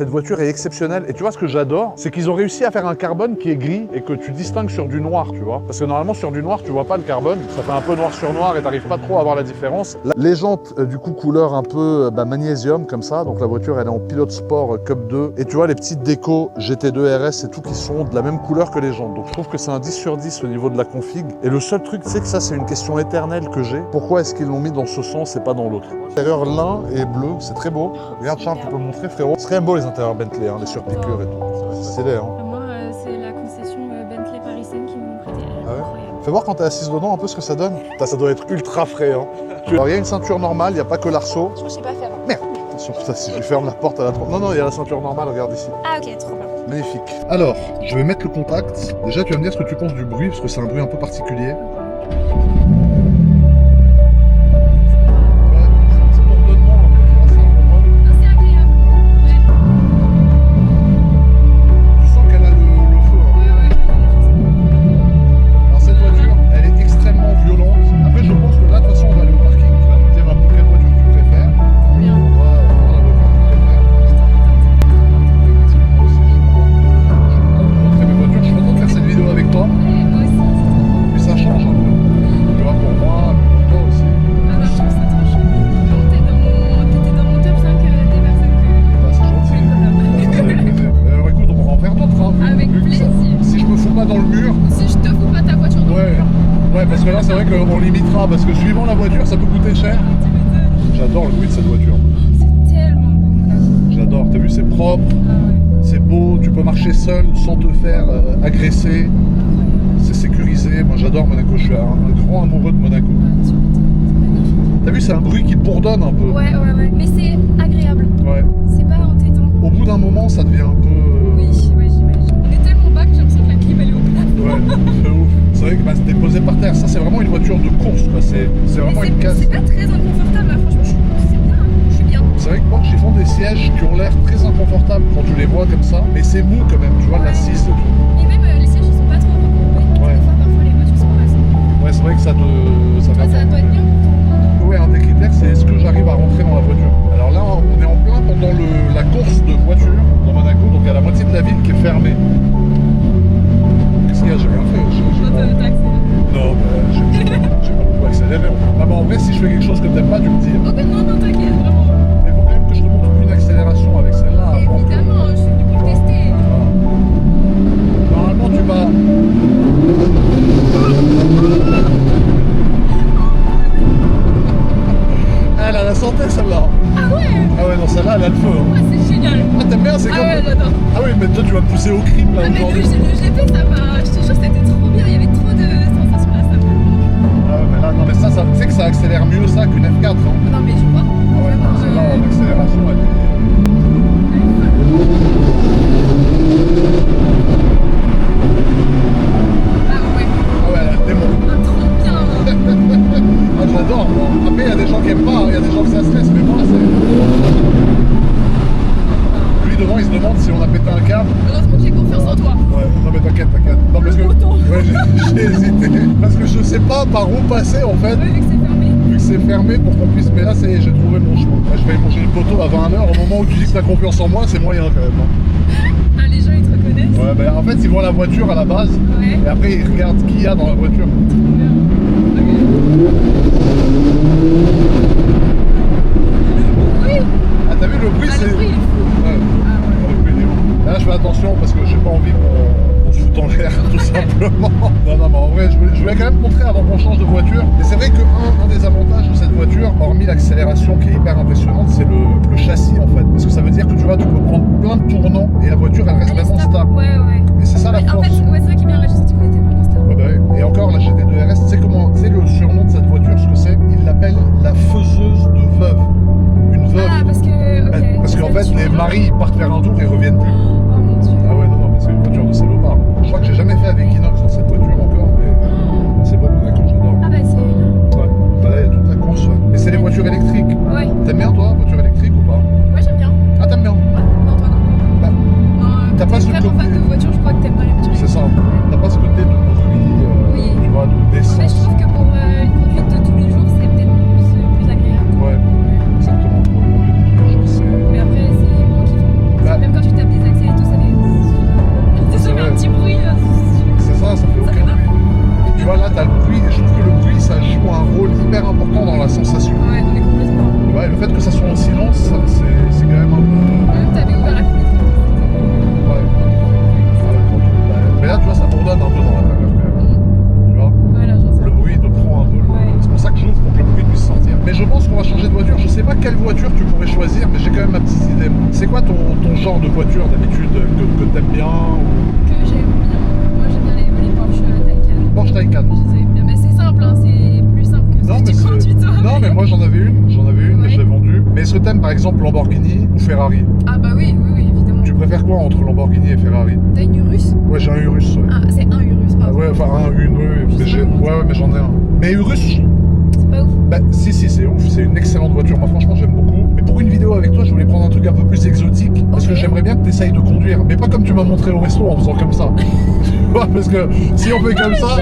Cette voiture est exceptionnelle et tu vois ce que j'adore, c'est qu'ils ont réussi à faire un carbone qui est gris et que tu distingues sur du noir, tu vois. Parce que normalement sur du noir tu vois pas le carbone, ça fait un peu noir sur noir et t'arrives pas trop à voir la différence. Là, les jantes du coup couleur un peu magnésium comme ça, donc la voiture elle est en pilote sport Cup 2 et tu vois les petites décos GT2 RS et tout qui sont de la même couleur que les jantes. Donc je trouve que c'est un 10 sur 10 au niveau de la config et le seul truc c'est que ça c'est une question éternelle que j'ai. Pourquoi est-ce qu'ils l'ont mis dans ce sens et pas dans l'autre? L'intérieur lin et bleu, c'est très beau. Regarde Charles, tu peux me montrer frérot. C'est très beau les intérieurs Bentley, hein, les surpiqûres et tout. C'est stylé hein. Moi, c'est la concession Bentley Paris-Seine qui m'ont prêté. Ah ouais. Incroyable. Fais voir quand t'es assise dedans un peu ce que ça donne. Putain, ça doit être ultra frais hein. Alors il y a une ceinture normale, il n'y a pas que l'arceau. Je sais pas faire. Merde. Attention, putain, si je ferme la porte à la trompe. Non, non, il y a la ceinture normale, regarde ici. Ah ok, trop bien. Magnifique. Alors, je vais mettre le contact. Déjà, tu vas me dire ce que tu penses du bruit, parce que c'est un bruit un peu particulier. Parce que là, c'est vrai qu'on limitera, parce que suivant la voiture, ça peut coûter cher. J'adore le bruit de cette voiture. C'est tellement beau, Monaco. J'adore, t'as vu, c'est propre, c'est beau, tu peux marcher seul sans te faire agresser. C'est sécurisé. Moi, j'adore Monaco, je suis un grand amoureux de Monaco. T'as vu, c'est un bruit qui bourdonne un peu. Ouais, mais c'est agréable. Ouais. C'est pas entêtant. Au bout d'un moment, ça devient un peu... Oui, j'imagine. On est tellement bas que j'ai l'impression que la clim elle est au plafond. Ouais, c'est ouf. C'est vrai que c'était posé par terre. Ça, c'est vraiment une voiture de course. C'est vraiment une case. C'est pas très inconfortable, là. Franchement, je trouve que c'est bien. Je suis bien. C'est vrai que Porsche, ils font des sièges qui ont l'air très inconfortables quand tu les vois comme ça. Mais c'est mou quand même, tu vois, l'assise et tout. Et même les sièges, ils sont pas trop recourbés. Ouais. Des fois, parfois, les voitures sont pas. Ouais, c'est vrai que ça Ça doit être bien pour ton... Ouais, un des critères, c'est est-ce que j'arrive à rentrer dans la voiture. Alors là, on est en plein pendant la course de voiture dans Monaco. Donc il y a la moitié de la ville qui est fermée. Qu'est-ce qu'il y a? J'ai rien fait. T'as accéléré. Non, mais j'ai pas beaucoup accéléré. Ah bah en vrai, si je fais quelque chose que t'aimes pas, tu me dis. Oh, non, t'inquiète, vraiment. Mais il faut quand même que je te montre une accélération avec celle-là. avant que- Évidemment, je suis venue pour le tester. Normalement, tu vas. Elle a la santé, celle-là. Ah ouais. Ah ouais, non, celle-là, elle a le feu. Hein. Ouais, c'est génial. Ah, t'aimes bien? C'est Ah comme. ouais, j'adore. Ah oui, mais toi, tu vas me pousser au crime là Ah, mais aujourd'hui. le GP, ça m'a... Je te jure, c'était trop bien. Il y avait trop de sensations là, ça m'a... Ah ouais, mais là, non, mais ça, tu sais que ça accélère mieux ça qu'une F4, hein. Non, mais je vois. Ah ouais, non, celle-là, l'accélération, elle est. Ah ouais. Ah ouais, elle a le démon. Ah, trop bien. Ah, j'adore, moi. Après, il y a des gens qui aiment pas, il y a des gens que ça stresse, mais moi, c'est. Lui, devant, il se demande si on a pété un câble. Heureusement que j'ai confiance en toi. Ouais, non, mais t'inquiète. Non, parce que. Autant. Ouais, j'ai hésité. Parce que je sais pas par où passer, en fait. Ouais, vu que c'est fermé. Vu que c'est fermé pour qu'on puisse. Mais là, ça y est, j'ai trouvé mon chemin. Moi, je vais aller manger le poteau à 20h. Au moment où tu dis que t'as confiance en moi, c'est moyen quand même. Hein. Ah, les gens, ils te reconnaissent. Ouais, bah en fait, ils voient la voiture à la base. Ouais. Et après, ils regardent qui y a dans la voiture. Oui. Ah, t'as vu le bruit, Ah, c'est. le bruit, il est fou. Ouais. Ah ouais. Le bruit, il est bon. Là, je fais attention parce que j'ai pas envie qu'on se foute en l'air, tout simplement. Non, mais en vrai, je voulais quand même montrer avant qu'on change de voiture. Et c'est vrai que un des avantages de cette voiture, hormis l'accélération qui est hyper impressionnante, c'est le châssis en fait. Parce que ça veut dire que tu vois, tu peux prendre plein de tournants et la voiture elle reste Elle est vraiment stable. stable. Ouais. Et c'est ça la Mais en force. fait, ouais, c'est ça qui est bien. Là, j'ai senti qu'on était vraiment stable. Ouais, bah ouais. Et encore, la GT2 RS, tu sais comment, tu sais le surnom de cette voiture, ce que c'est? Ils l'appellent la faiseuse de veuve. Une veuve. Ah, parce que... Ok. Parce qu'en fait, les maris ils partent faire un tour et reviennent plus. Oh mon dieu. Ah ouais, non, mais c'est une voiture de salopard. Je crois que j'ai jamais fait avec Equinox dans cette voiture encore, mais c'est beau, Monaco, j'adore. Ah bah c'est... Ouais, bah là, il y a toute la course. Ouais. Et c'est les voitures électriques. Ouais. T'aimes bien, toi, voiture électrique ou pas? Ouais, j'aime bien. Ah, t'aimes bien? Ouais. Non, toi non. Bah, Non, T'as t'es pas ce vraiment côté- fan de voiture, je crois que t'aimes pas les voitures. c'est ça. T'as pas ce côté de bruit, Oui. tu vois, de Mais je d'essence. trouve que pour une conduite de tous les jours, c'est peut-être plus agréable. Ouais, exactement. Pour une conduite de tous les jours, c'est... Mais après, c'est moi qui fais. Bah, Même quoi ton genre de voiture d'habitude que t'aimes bien ou... Que j'aime bien. Moi j'aime bien les Porsche Taycan. Porsche Taycan. Je les aime bien. Mais c'est simple, hein, c'est plus simple que ce que tu conduis toi. Non, mais moi j'en avais une, mais je l'ai vendue. Mais est-ce que t'aimes par exemple Lamborghini ou Ferrari? Ah bah oui, évidemment. Tu préfères quoi entre Lamborghini et Ferrari? T'as une Urus? Ouais, j'ai un Urus. Ouais. Ah, c'est un Urus, Ah pardon. ouais, enfin une, oui. Ouais, mais j'en ai un. Mais Urus, C'est pas ouf. bah si, c'est ouf, c'est une excellente voiture. Moi franchement j'aime beaucoup. Mais pour une vidéo avec toi, je voulais prendre un truc un peu plus exotique. Parce que j'aimerais bien que t'essayes de conduire. Mais pas comme tu m'as montré au resto en faisant comme ça. Tu vois, parce que si on fait comme ça,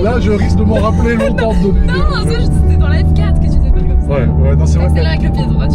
là je risque de m'en rappeler longtemps de notre vidéo. Non, ça c'était dans la F4 que tu faisais pas comme ça. Ouais, non, c'est vrai. Accélère avec le pied droit.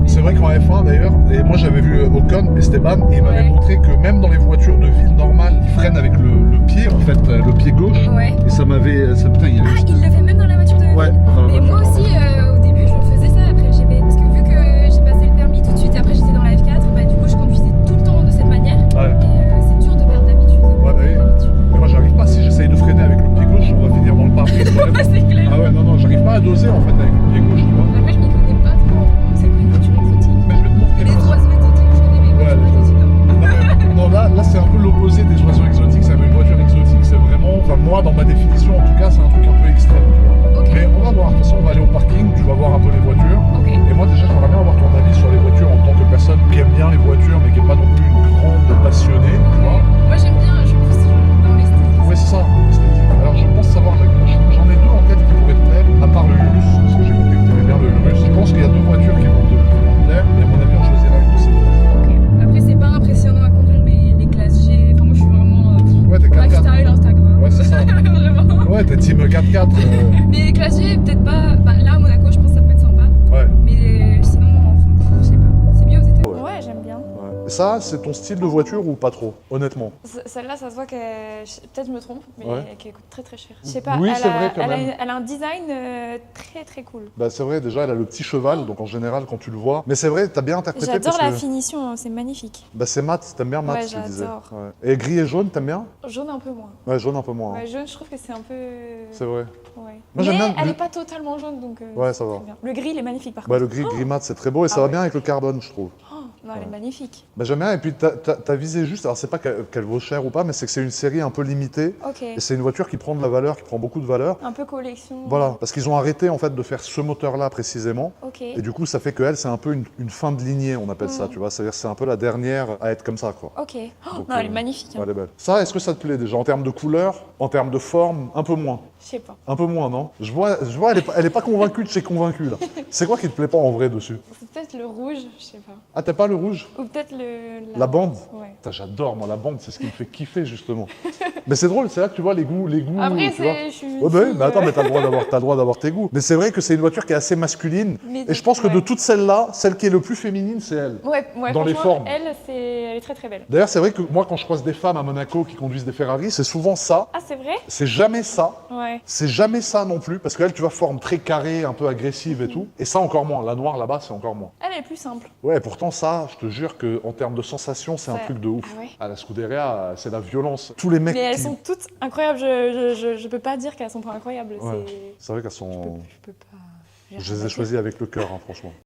C'est vrai qu'en F1 d'ailleurs, et moi j'avais vu Ocon, Esteban, et il m'avait montré que même dans les voitures de ville normales, ils freinent avec le pied, en fait, le pied gauche. Ouais. Et ça m'avait. Putain, il y avait. Ah, il le fait même dans la voiture de ville. Ouais. Et moi aussi, au début, je faisais ça après le GP. Parce que vu que j'ai passé le permis tout de suite et après j'étais dans la F4, bah du coup je conduisais tout le temps de cette manière. Ouais. Et c'est dur de perdre l'habitude. Ouais, bah oui. Mais moi j'arrive pas, si j'essaye de freiner avec le pied gauche, on va finir dans le parking. C'est clair. Ah ouais, non, j'arrive pas à doser en fait avec le pied gauche, tu vois. Après, je m'y connais pas trop. C'est quoi une voiture exotique? Mais je vais te montrer. Les oiseaux exotiques, je connais, mais les Ouais, voitures exotiques, non. Non, là c'est un peu l'opposé des oiseaux exotiques. C'est une voiture exotique, c'est vraiment. Enfin, moi, dans ma définition, en tout cas, c'est un truc un peu extrême, tu vois. Ok. Mais on va voir. De toute façon, on va aller au parking, tu vas voir un peu les voitures. Ok. Et moi, déjà, j'aimerais bien avoir ton avis sur les voitures en tant que personne qui aime bien les voitures, mais qui n'est pas non plus une grande passionnée, tu vois. Moi j'aime bien, je suis plus dans l'esthétique. Ouais, c'est ça, esthétique. Alors, je pense savoir, j'en ai deux en tête qui pourraient te plaire, à part le Urus, parce que j'ai compris que tu aimais bien le Urus. Je pense qu'il y a deux voitures qui vont te plaire, et à mon avis, on choisira une de ces deux. Ok. Après, c'est pas impressionnant à conduire les classes G. Enfin, moi je suis vraiment Ouais, t'es 4x4. lifestyle Instagram. Ouais, c'est ça. Vraiment. Ouais, t'es team 4x4. Mais les classes G, peut-être pas. Bah, là à Monaco, je pense que ça peut être sympa. Ouais. Mais sinon, enfin, je sais pas. C'est mieux aux États-Unis. Ouais, j'aime bien. Ouais. Ça, c'est ton style de voiture ou pas trop, honnêtement? Celle-là, ça se voit qu'elle. Peut-être je me trompe, mais Ouais. qu'elle coûte très très cher. Je sais pas, Oui, elle, c'est vrai, quand même. elle a un design très très cool. Bah, c'est vrai, déjà, elle a le petit cheval, donc en général, quand tu le vois. Mais c'est vrai, t'as bien interprété. J'adore parce la que... finition, c'est magnifique. Bah, c'est mat, t'aimes bien mat, Ouais, tu disais. j'adore. Ouais. Et gris et jaune, t'aimes bien? Jaune un peu moins. Ouais, jaune un peu moins. hein. Ouais, jaune, je trouve que c'est un peu. C'est vrai. Ouais. Moi, Mais j'aime bien elle le- est pas totalement jaune, donc. Ouais, ça va. très bien. Le gris, il est magnifique par Bah, contre. le gris mat, c'est très beau et ça Ah va ouais. bien avec le carbone, je trouve. Oh, non, elle est magnifique. Bah, j'aime bien, et puis t'as visé juste, alors c'est pas qu'elle vaut cher ou pas, mais c'est que c'est une série un peu limitée. Ok. Et c'est une voiture qui prend de la valeur, qui prend beaucoup de valeur. Un peu collection. Voilà, parce qu'ils ont arrêté en fait de faire ce moteur-là précisément. Ok. Et du coup, ça fait qu'elle, c'est un peu une fin de lignée, on appelle ça, Mm. tu vois. C'est-à-dire que c'est un peu la dernière à être comme ça, quoi. Ok. Oh, Donc, non, elle est magnifique. hein. Ouais, elle est belle. Ça, est-ce que ça te plaît déjà en termes de couleur, en termes de forme? Un peu moins. Je sais pas. Un peu moins, non? Je vois elle est pas convaincue de chez convaincue, là. C'est quoi qui te plaît pas en vrai dessus? C'est peut-être le rouge, je sais pas. Ah, t'as pas le rouge? Ou peut-être La bande? Ouais. Putain, j'adore, moi, la bande, c'est ce qui me fait kiffer, justement. Mais c'est drôle, c'est là que tu vois les goûts, Après, tu vois. je suis. Ouais, bah oui, mais attends, mais t'as le droit d'avoir tes goûts. Mais c'est vrai que c'est une voiture qui est assez masculine. Mais Et je pense que ouais. de toutes celles-là, celle qui est le plus féminine, c'est elle. Ouais, Dans les franchement, formes. elle est très très belle. D'ailleurs, c'est vrai que moi, quand je croise des femmes à Monaco qui conduisent des Ferrari, c'est souvent ça. Ah, c'est vrai? C'est jamais ça. Ouais. C'est jamais ça non plus. Parce qu'elle, tu vois, forme très carrée, un peu agressive et tout. Et ça, encore moins. La noire, là-bas, c'est encore moins. Elle est plus simple. Ouais, pourtant, ça, je te jure qu'en termes de sensation, c'est un Ça- truc de ouf. Ah ouais. À la Scuderia, c'est la violence. Tous les mecs Mais elles qui... sont toutes incroyables. Je peux pas dire qu'elles sont pas incroyables. Ouais. C'est vrai qu'elles sont... Je peux pas. Je les ai choisies avec le cœur, hein, franchement.